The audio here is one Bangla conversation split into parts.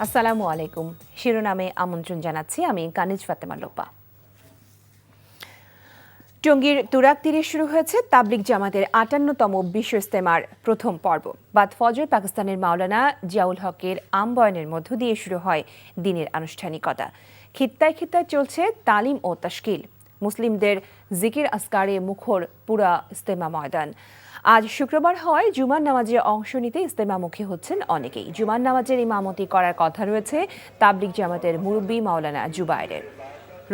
আসসালামু আলাইকুম। শিরোনামে আমন্ত্রণ জানাচ্ছি আমি কানিজ ফাতেমা লোপা। টঙ্গীর তুরাগ তীরে শুরু হয়েছে তাবলিগ জামাতের ৫৮তম বিশ্ব ইজতেমার প্রথম পর্ব। বাদ ফজর পাকিস্তানের মাওলানা জিয়াউল হকের আমবয়ানের মধ্য দিয়ে শুরু হয় দিনের আনুষ্ঠানিকতা। খিত্তায় খিত্তায় চলছে তালিম ও তাশকিল। মুসলিমদের জিকির আসকারে মুখর পুরা ইজতেমা ময়দান। আজ শুক্রবার হয় জুমার নামাজে অংশ নিতে ইজতেমামুখী হচ্ছেন অনেকেই। জুমার নামাজের ইমামতি করার কথা রয়েছে তাবলিগ জামাতের মুরব্বী মাওলানা জুবায়েরের।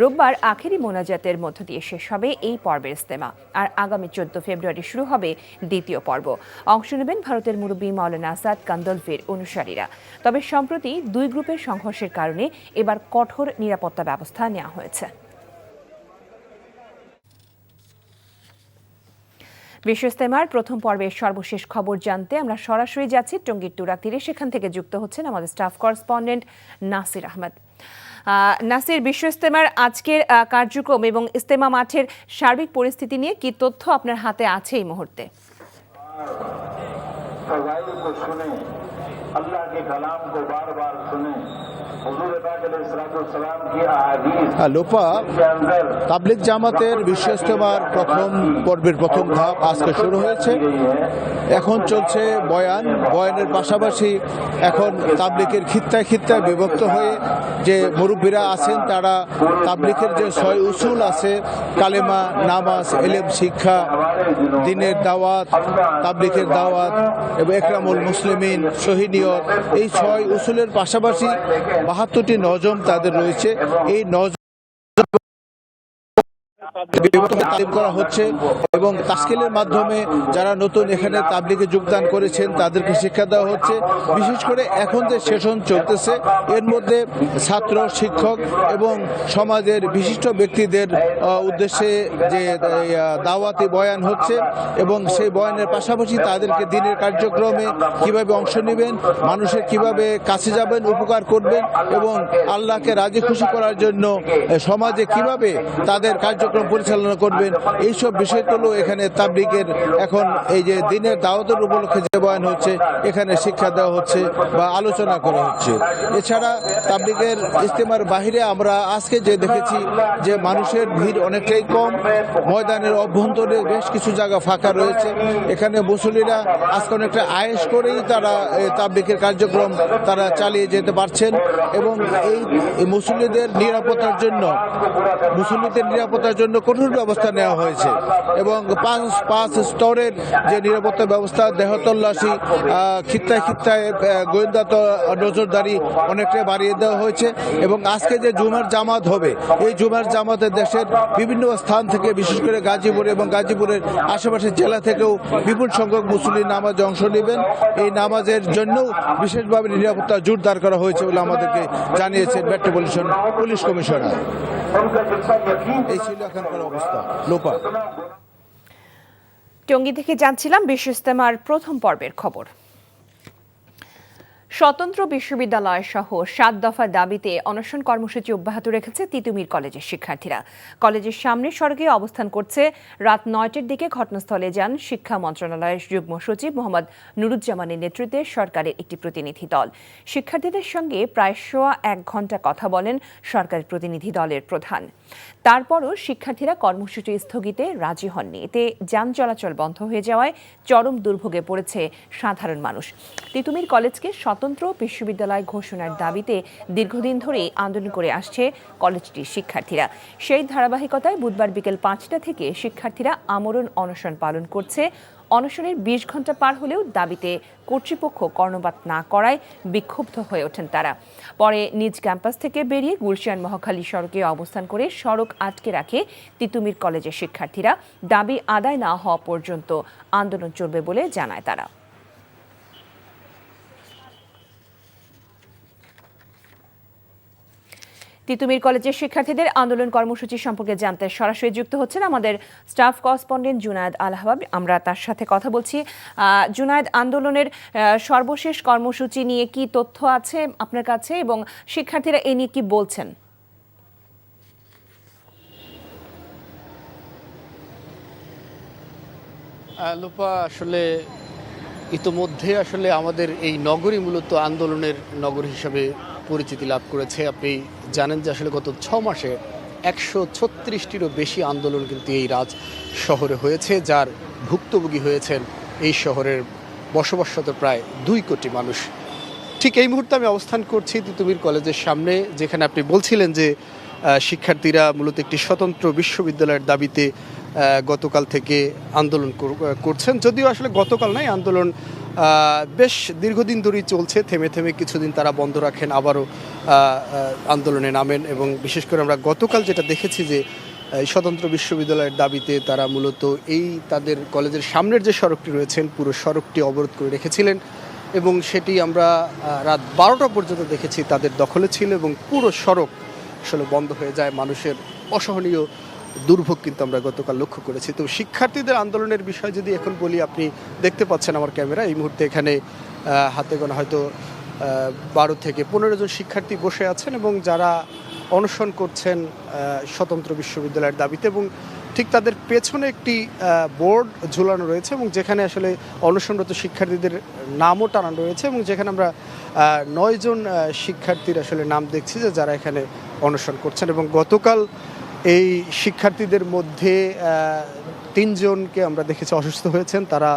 রোববার আখেরি মোনাজাতের মধ্য দিয়ে শেষ হবে এই পর্বের ইজতেমা। আর আগামী ১৪ ফেব্রুয়ারি শুরু হবে দ্বিতীয় পর্ব। অংশ নেবেন ভারতের মুরব্বী মাওলানা আসাদ কান্দলভির অনুসারীরা। তবে সম্প্রতি দুই গ্রুপের সংঘর্ষের কারণে এবার কঠোর নিরাপত্তা ব্যবস্থা নেওয়া হয়েছে। বিশ্ব ইজতেমার প্রথম পর্বের সর্বশেষ খবর জানতে আমরা সরাসরি যাচ্ছি টঙ্গীর তুরাগ তীরে। সেখান থেকে যুক্ত হচ্ছেন আমাদের স্টাফ করেসপন্ডেন্ট নাসির আহমেদ। নাসির, বিশ্ব ইজতেমার আজকের কার্যক্রম এবং ইজতেমা মাঠের সার্বিক পরিস্থিতি নিয়ে কি তথ্য আপনার হাতে আছে এই মুহূর্তে? লোপা, তাবলিগ জামাতের বিশ্ব ইজতেমার প্রথম পর্বের প্রথম ধাপ আজকে শুরু হয়েছে। এখন চলছে বয়ানের পাশাপাশি এখন তাবলিগের খিত্তায় খিত্তায় বিভক্ত হয়ে যে মুরব্বীরা আছেন তারা তাবলিগের যে ৬ উসুল আছে, কালেমা, নামাজ, এলেম শিক্ষা, দ্বীনের দাওয়াত, তাবলিগের দাওয়াত এবং একরামুল মুসলিমিন, সহিনিয়ত, এই ৬ উসুলের পাশাপাশি ৭২টি নজম তাদের রয়েছে। এই নজম তালিম করা হচ্ছে এবং তাশকিলের মাধ্যমে যারা নতুন এখানে তাবলিগে যোগদান করেছেন তাদেরকে শিক্ষা দেওয়া হচ্ছে। বিশেষ করে এখন যে সেশন চলতেছে এর মধ্যে ছাত্র, শিক্ষক এবং সমাজের বিশিষ্ট ব্যক্তিদের উদ্দেশ্যে যে দাওয়াতি বয়ান হচ্ছে এবং সেই বয়ানের পাশাপাশি তাদেরকে দিনের কার্যক্রমে কিভাবে অংশ নেবেন, মানুষের কিভাবে কাছে যাবেন, উপকার করবেন এবং আল্লাহকে রাজি খুশি করার জন্য সমাজে কিভাবে তাদের কার্যক্রম পরিচালনা করবেন, এইসব বিষয়গুলো এখানে তাবলিগের এখন এই যে দিনের দাওয়াতের উপলক্ষে যে বয়ান হচ্ছে এখানে শিক্ষা দেওয়া হচ্ছে বা আলোচনা করা হচ্ছে। এছাড়া তাবলিগের ইজতেমার বাহিরে আমরা আজকে যে দেখেছি যে মানুষের ভিড় অনেকটাই কম, ময়দানের অভ্যন্তরে বেশ কিছু জায়গা ফাঁকা রয়েছে। এখানে মুসল্লিরা আজকে অনেকটা আয়েশ করেই তারা তাবলিগের কার্যক্রম তারা চালিয়ে যেতে পারছেন এবং এই মুসল্লিদের নিরাপত্তার জন্য কঠোর ব্যবস্থা নেওয়া হয়েছে এবং পাঁচ স্তরের যে নিরাপত্তা ব্যবস্থা, দেহ তল্লাশি, খিত্তায় খিত্তায় গোয়েন্দা নজরদারি অনেকটাই বাড়িয়ে দেওয়া হয়েছে এবং আজকে যে জুমার জামাত হবে এই জুমার জামাতে দেশের বিভিন্ন স্থান থেকে, বিশেষ করে গাজীপুর এবং গাজীপুরের আশেপাশের জেলা থেকেও বিপুল সংখ্যক মুসল্লি নামাজে অংশ নেবেন। এই নামাজের জন্যও বিশেষভাবে নিরাপত্তা জোরদার করা হয়েছে বলে আমাদেরকে জানিয়েছেন মেট্রোপলিটন পুলিশ কমিশনার। এই ছিল এখানকার অবস্থা। লোপা, টঙ্গী থেকে জানছিলাম বিশ্ব ইজতেমার প্রথম পর্বের খবর। স্বতন্ত্র বিশ্ববিদ্যালয় সহ ৭ দফা দাবিতে অনশন কর্মসূচি অব্যাহত রেখেছে তিতুমির কলেজের শিক্ষার্থীরা। কলেজের সামনের সড়কে অবস্থান করছে। রাত ৯টার দিকে ঘটনাস্থলে যান শিক্ষা মন্ত্রণালয়ের যুগ্ম সচিব মোহাম্মদ নুরুজ্জামানের নেতৃত্বে সরকারের একটি প্রতিনিধি দল। শিক্ষার্থীদের সঙ্গে প্রায় সোয়া ১ ঘণ্টা কথা বলেন সরকারের প্রতিনিধি দলের প্রধান। তারপরও শিক্ষার্থীরা কর্মসূচি স্থগিতে রাজি হননি। এতে যান চলাচল বন্ধ হয়ে যাওয়ায় চরম দুর্ভোগে পড়েছে সাধারণ মানুষ। তিতুমির কলেজকে স্বতন্ত্র বিশ্ববিদ্যালয় ঘোষণার দাবিতে দীর্ঘদিন ধরেই আন্দোলন করে আসছে কলেজটির শিক্ষার্থীরা। সেই ধারাবাহিকতায় বুধবার বিকেল ৫টা থেকে শিক্ষার্থীরা আমরণ অনশন পালন করছে। অনশনের ২০ ঘণ্টা পার হলেও দাবিতে কর্তৃপক্ষ কর্ণপাত না করায় বিক্ষুব্ধ হয়ে ওঠেন তারা। পরে নিজ ক্যাম্পাস থেকে বেরিয়ে গুলশান মহাখালী সড়কে অবস্থান করে সড়ক আটকে রাখে তিতুমির কলেজের শিক্ষার্থীরা। দাবি আদায় না হওয়া পর্যন্ত আন্দোলন চলবে বলে জানায় তারা। তিতুমির কলেজের শিক্ষার্থীদের আন্দোলন কর্মসূচি সম্পর্কে জানতে সরাসরি যুক্ত হচ্ছেন আমাদের স্টাফ করেসপন্ডেন্ট জুনায়েদ আল হাবাব। আমরা তার সাথে কথা বলছি। জুনায়েদ, আন্দোলনের সর্বশেষ কর্মসূচি নিয়ে কি তথ্য আছে আপনার কাছে এবং শিক্ষার্থীরা এ নিয়ে কি বলছেন? লোপা, আসলে ইতোমধ্যে আমাদের এই নগরী মূলত আন্দোলনের নগরী হিসাবে পরিচিতি লাভ করেছে। আপনি জানেন যে আসলে গত 6 মাসে 136টিরও বেশি আন্দোলন কিন্তু এই শহরে হয়েছে, যার ভুক্তভোগী হয়েছেন এই শহরের বসবাসরত প্রায় 2 কোটি মানুষ। ঠিক এই মুহূর্তে আমি অবস্থান করছি তিতুমির কলেজের সামনে, যেখানে আপনি বলছিলেন যে শিক্ষার্থীরা মূলত একটি স্বতন্ত্র বিশ্ববিদ্যালয়ের দাবিতে গতকাল থেকে আন্দোলন করছেন। যদিও আসলে গতকাল নয়, আন্দোলন বেশ দীর্ঘদিন ধরেই চলছে। থেমে থেমে কিছুদিন তারা বন্ধ রাখেন, আবারও আন্দোলনে নামেন। এবং বিশেষ করে আমরা গতকাল যেটা দেখেছি যে স্বতন্ত্র বিশ্ববিদ্যালয়ের দাবিতে তারা মূলত এই তাদের কলেজের সামনের যে সড়কটি রয়েছেন পুরো সড়কটি অবরোধ করে রেখেছিলেন, এবং সেটি আমরা রাত 12টা পর্যন্ত দেখেছি তাদের দখলে ছিল, এবং পুরো সড়ক আসলে বন্ধ হয়ে যায়। মানুষের অসহনীয় দুর্ভোগ কিন্তু আমরা গতকাল লক্ষ্য করেছি। তো শিক্ষার্থীদের আন্দোলনের বিষয় যদি এখন বলি, আপনি দেখতে পাচ্ছেন আমার ক্যামেরা, এই মুহূর্তে এখানে হাতে গোনা হয়তো 12 থেকে 15 জন শিক্ষার্থী বসে আছেন, এবং যারা অনশন করছেন স্বতন্ত্র বিশ্ববিদ্যালয়ের দাবিতে। এবং ঠিক তাদের পেছনে একটি বোর্ড ঝুলানো রয়েছে, এবং যেখানে আসলে অনশনরত শিক্ষার্থীদের নামও টানানো রয়েছে, এবং যেখানে আমরা 9 জন শিক্ষার্থীর আসলে নাম দেখছি যে যারা এখানে অনশন করছেন। এবং গতকাল এই শিক্ষার্থীদের মধ্যে 3 জনকে আমরা দেখেছি অসুস্থ হয়েছেন, তারা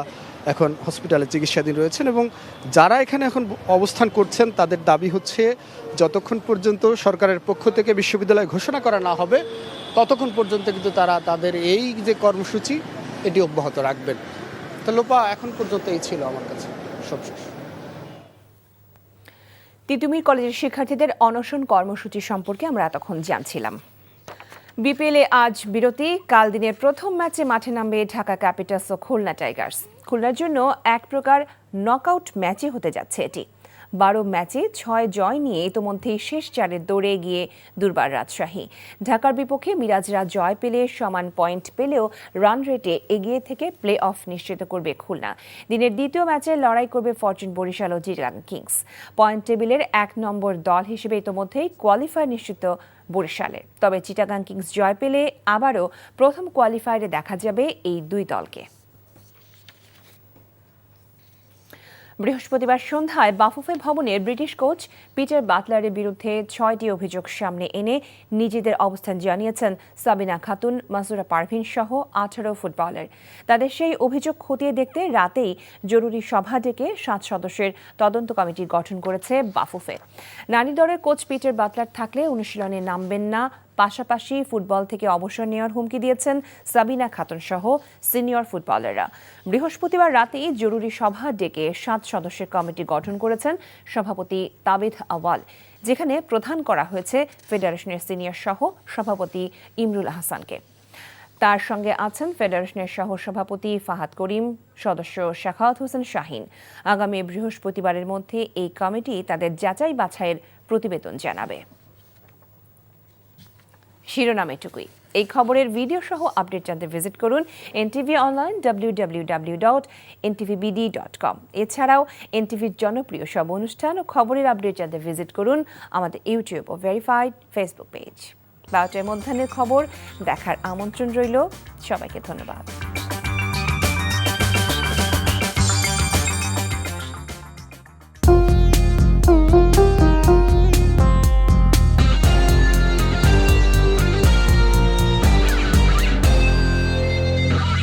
এখন হসপিটালে চিকিৎসাধীন রয়েছেন। এবং যারা এখানে এখন অবস্থান করছেন তাদের দাবি হচ্ছে যতক্ষণ পর্যন্ত সরকারের পক্ষ থেকে বিশ্ববিদ্যালয় ঘোষণা করা না হবে ততক্ষণ পর্যন্ত কিন্তু তারা তাদের এই যে কর্মসূচি এটি অব্যাহত রাখবেন। তো লোপা, এখন পর্যন্ত এই ছিল আমার কাছে সবশেষ। তিতুমির কলেজের শিক্ষার্থীদের অনশন কর্মসূচি সম্পর্কে আমরা এতক্ষণ জানছিলাম। বিপিএলে আজ বিরতি। কাল দিনের প্রথম ম্যাচে মাঠে নামবে ঢাকা ক্যাপিটালস ও খুলনা টাইগার্স। খুলনার জন্য এক প্রকার নকআউট ম্যাচই হতে যাচ্ছে এটি। 12 ম্যাচে 6 জয় নিয়ে ইতোমধ্যেই শেষ 4-এর দৌড়ে এগিয়ে দুর্বার রাজশাহী। ঢাকার বিপক্ষে মিরাজরা জয় পেলে সমান পয়েন্ট পেলেও রান রেটে এগিয়ে থেকে প্লে অফ নিশ্চিত করবে খুলনা। দিনের দ্বিতীয় ম্যাচে লড়াই করবে ফরচুন বরিশাল ও চিটাগাং কিংস। পয়েন্ট টেবিলের 1 নম্বর দল হিসেবে ইতোমধ্যেই কোয়ালিফায়ার নিশ্চিত বরিশালে। তবে চিটাগাং কিংস জয় পেলে আবারও প্রথম কোয়ালিফায়ারে দেখা যাবে এই দুই দলকে। বৃহস্পতিবার সন্ধ্যায় বাফুফে ভবনের ব্রিটিশ কোচ পিটার বাটলারের বিরুদ্ধে 6টি অভিযোগ সামনে এনে নিজেদের অবস্থান জানিয়েছেন সাবিনা খাতুন, মাসুরা পারভিন সহ 18 ফুটবলার। তাদের সেই অভিযোগ খতিয়ে দেখতে রাতেই জরুরি সভা ডেকে 7 সদস্যের তদন্ত কমিটি গঠন করেছে বাফুফে। নারী দলের কোচ পিটার বাটলার থাকলে অনুশীলনে নামবেন না, পাশাপাশি ফুটবল থেকে অবসর নেওয়ার হুমকি দিয়েছেন সাবিনা খাতুন সহ সিনিয়র ফুটবলাররা। বৃহস্পতিবার রাতেই জরুরি সভা ডেকে 7 সদস্যের কমিটি গঠন করেছেন সভাপতি তাবিথ আওয়াল, যেখানে প্রধান করা হয়েছে ফেডারেশনের সিনিয়র সহ সভাপতি ইমরুল আহসানকে। তার সঙ্গে আছেন ফেডারেশনের সহ সভাপতি ফাহাদ করিম, সদস্য শাখাওয়াত হোসেন শাহিন। আগামী বৃহস্পতিবারের মধ্যে এই কমিটি তাদের যাচাই বাছাইয়ের প্রতিবেদন জানাবে। শিরোনাম এটুকুই। এই খবরের ভিডিও সহ আপডেট জানতে ভিজিট করুন এনটিভি অনলাইন www.ntvbd.com। এছাড়াও এনটিভির জনপ্রিয় সব অনুষ্ঠান ও খবরের আপডেট জানতে ভিজিট করুন আমাদের ইউটিউব ও ভেরিফাইড ফেসবুক পেজ। 12টায় মধ্যাহ্নের খবর দেখার আমন্ত্রণ রইল। সবাইকে ধন্যবাদ।